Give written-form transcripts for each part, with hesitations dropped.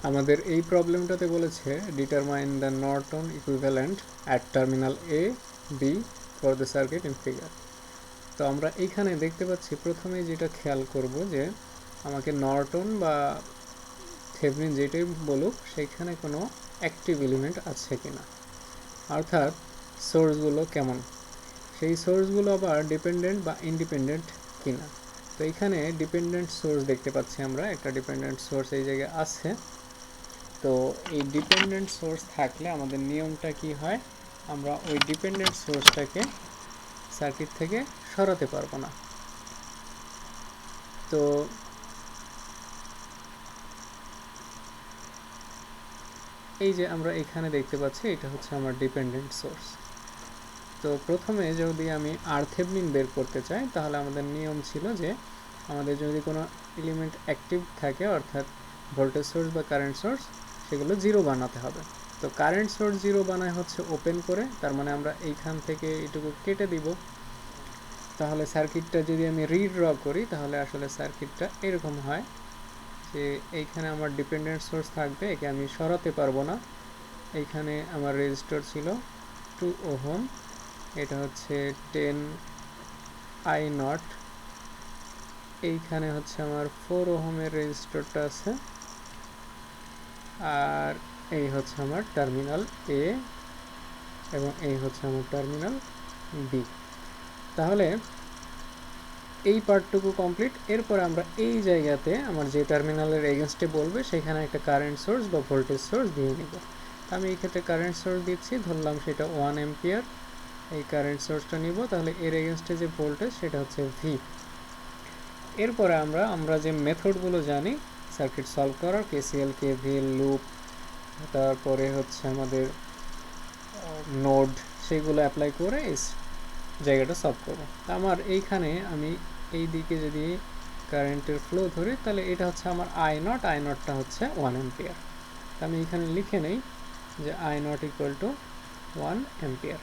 আমাদের এই প্রবলেমটাতে বলেছে determine the Norton equivalent at terminal A B for the circuit in figure. তো আমরা এইখানে দেখতে পাচ্ছি প্রথমেই যেটা খেয়াল করব যে আমাকে নর্টন বা থেভনিন যেটাই বলুক সেইখানে কোনো অ্যাক্টিভ এলিমেন্ট আছে কিনা, অর্থাৎ সোর্সগুলো কেমন, সেই সোর্সগুলো আবার ডিপেন্ডেন্ট বা ইন্ডিপেন্ডেন্ট কিনা। তো এইখানে ডিপেন্ডেন্ট সোর্স দেখতে পাচ্ছি আমরা, একটা ডিপেন্ডেন্ট সোর্স এই জায়গায় আছে। তো এই ডিপেন্ডেন্ট সোর্স থাকলে আমাদের নিয়মটা কি হয়, আমরা ওই ডিপেন্ডেন্ট সোর্সটাকে সার্কিট থেকে সরাতে পারবো না। তো এই যে আমরা এখানে দেখতে পাচ্ছি এটা হচ্ছে আমার ডিপেন্ডেন্ট সোর্স। তো প্রথমে যদি আমি আরথেভনিন বের করতে চাই তাহলে আমাদের নিয়ম ছিল যে আমাদের যদি কোনো এলিমেন্ট অ্যাক্টিভ থাকে অর্থাৎ ভোল্টেজ সোর্স বা কারেন্ট সোর্স, সেগুলো জিরো বানাতে হবে। তো কারেন্ট সোর্স জিরো বানায় হচ্ছে ওপেন করে, তার মানে আমরা এইখান থেকে এইটুকু কেটে দিব। তাহলে সার্কিটটা যদি আমি রিড্র করি তাহলে আসলে সার্কিটটা এরকম হয় যে এইখানে আমার ডিপেন্ডেন্ট সোর্স থাকবে, একে আমি সরাতে পারবো না। এইখানে আমার রেজিস্টর ছিল 2 ওহম, এটা হচ্ছে 10 আই নট। এইখানে হচ্ছে আমার 4 ওহমের রেজিস্টরটা আছে, আর এই হচ্ছে আমার টার্মিনাল এ এবং এই হচ্ছে আমার টার্মিনাল বি। তাহলে এই পার্টটুকু কমপ্লিট। এরপর আমরা এই জায়গাতে আমার যে টার্মিনালের এগেনস্টে বলবে সেখানে একটা কারেন্ট সোর্স বা ভোল্টেজ সোর্স দিয়ে নিব। আমি এই ক্ষেত্রে কারেন্ট সোর্স দিচ্ছি, ধরলাম সেটা 1 অ্যাম্পিয়ার। এই কারেন্ট সোর্সটা নিব, তাহলে এর এগেনস্টে যে ভোল্টেজ সেটা হচ্ছে ভি। এরপরে আমরা যে মেথডগুলো জানি সার্কিট সলভ করার, কেসিএল, কেভিএল, লুপ, তারপরে হচ্ছে আমাদের নোড, সেগুলো অ্যাপ্লাই করে এই জায়গাটা সলভ করবো। আমার এইখানে আমি এই দিকে যদি কারেন্টের ফ্লো ধরি তাহলে এটা হচ্ছে আমার আই নট, আই নটটা হচ্ছে 1 অ্যাম্পিয়ার। আমি এখানে লিখে নেই যে I not equal to 1 ampere.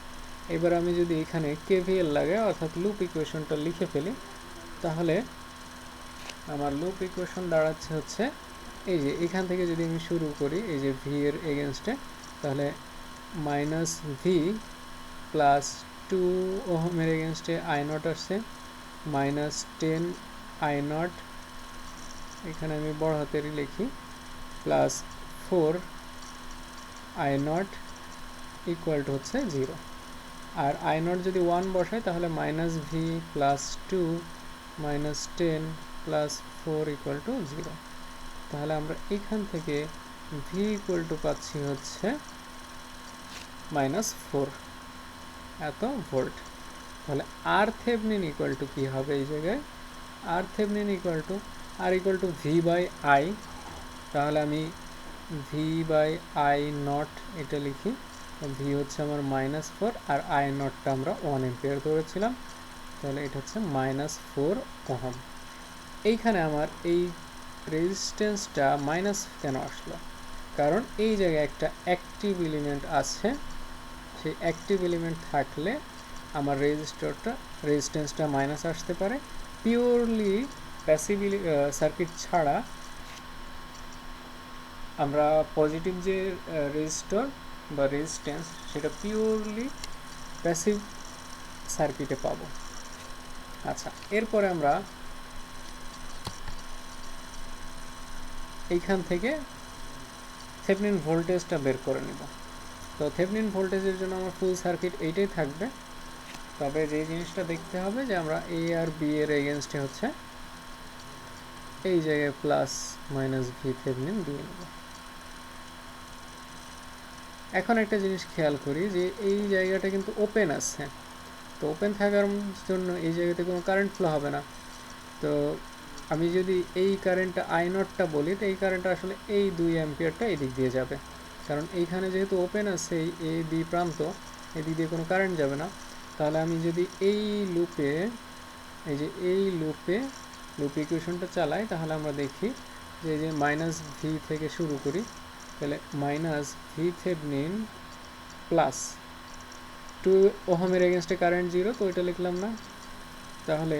এবার আমি যদি এখানে কেভিএল লাগাই অর্থাৎ লুপ ইকুয়েশনটা লিখে ফেলি, তাহলে আমার লুপ ইকুয়েশন দাঁড়াচ্ছে হচ্ছে এই যে এখান থেকে যদি আমি শুরু করি এই যে ভি এর এগেনস্টে, তাহলে মাইনাস ভি প্লাস 2 ওহমের এগেনস্টে আই নট আসছে মাইনাস 10 আই নট, এখানে আমি বড় হাতেরই লিখি, plus 4 I not equal to হচ্ছে 0। আর আই নট যদি 1 বসাই তাহলে minus V plus 2 minus 10 plus 4 equal to 0। তাহলে আমরা এখান থেকে ভি ইকুয়াল টু পাচ্ছি হচ্ছে -4 এত ভোল্ট। তাহলে আর থেভনিন ইকুয়াল টু কী হবে এই জায়গায়, R Thevenin equal to R equal to V by I. তাহলে আমি ভি বাই আই নট এটা লিখি, ভি হচ্ছে আমার -4 আর আই নটটা আমরা 1 অ্যাম্পিয়ার ধরেছিলাম, তাহলে এটা হচ্ছে -4 ওহম। এইখানে আমার এই রেজিস্ট্যান্সটা মাইনাস কেন আসলো, কারণ এই জায়গায় একটা অ্যাক্টিভ এলিমেন্ট আছে। সেই অ্যাক্টিভ এলিমেন্ট থাকলে আমার রেজিস্ট্যান্সটা মাইনাস আসতে পারে। পিওরলি প্যাসিভ সার্কিট ছাড়া আমরা পজিটিভ যে রেজিস্টর বা রেজিস্ট্যান্স সেটা পিওরলি প্যাসিভ সার্কিটে পাবো। আচ্ছা, এরপরে আমরা এইখান থেকে থেভনিন ভোল্টেজটা বের করে নেব। তো থেভনিন ভোল্টেজের জন্য আমার ফুল সার্কিট এইটাই থাকবে, তবে যে জিনিসটা দেখতে হবে যে আমরা এ আর বি এর এগেনস্টে হচ্ছে এই জায়গায় প্লাস মাইনাস ভি থেভনিন দিয়ে নেব। এখন একটা জিনিস খেয়াল করি যে এই জায়গাটা কিন্তু ওপেন আছে, তো ওপেন থাকার জন্য এই জায়গাতে কোনো কারেন্ট ফ্লো হবে না। তো আমি যদি এই কারেন্টটা আই নটটা বলি, তো এই কারেন্টটা আসলে এই 2 অ্যাম্পিয়ারটা এদিক দিয়ে যাবে, কারণ এইখানে যেহেতু ওপেন আছে এই এ বি প্রান্ত, এদিক দিয়ে কোনো কারেন্ট যাবে না। তাহলে আমি যদি এই লুপে এই যে এই লুপ ইকুয়েশনটা চালাই তাহলে আমরা দেখি যে এই যে মাইনাস ভি থেকে শুরু করি, তাহলে মাইনাস ভি থেভনিন প্লাস 2 ওহমের এগেনস্টে কারেন্ট 0, তো এটা লিখলাম না। তাহলে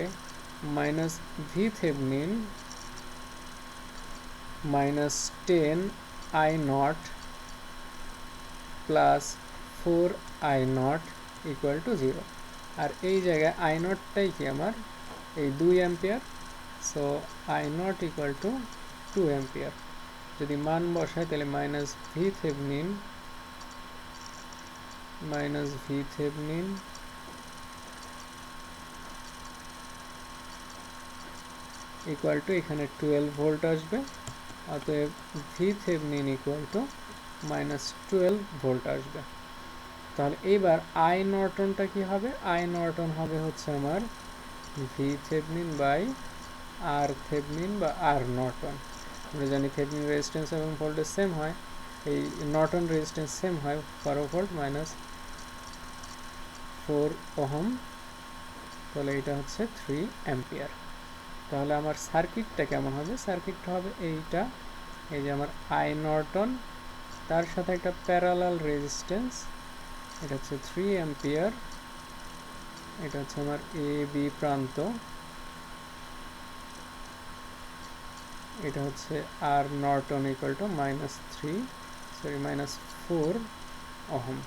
minus V Thevenin -10 I not plus 4 I not equal to 0। আর এই জায়গায় আই নটটাই কি আমার এই 2 ampere, so I not equal to 2 ampere. যদি মান বসাই তাহলে minus V Thevenin equal two এখানে 12 ভোল্ট আসবে, অতএব V Thevenin equal two minus 12 volt আসবে। তাহলে এইবার আই নর্টনটা কি হবে? আই নর্টন হবে হচ্ছে আমার V Thevenin by R Thevenin বা আর নর্টন। আমরা জানি থেভনিন রেজিস্ট্যান্স এবং ভোল্টেজ সেম হয়, এই নর্টন রেজিস্ট্যান্স সেম হয় 12 ভোল্ট মাইনাস 4 ওহম, তাহলে এটা হচ্ছে 3 অ্যাম্পিয়ার। তাহলে আমার সার্কিটটা কেমন হবে? সার্কিটটা হবে এইটা, এই যে আমার আই নর্টন, তার সাথে একটা প্যারালাল রেজিস্ট্যান্স, এটা হচ্ছে 3 অ্যাম্পিয়ার, এটা হচ্ছে আমার এ বি প্রান্ত, এটা হচ্ছে R Norton equal to -3 sorry -4 ohm.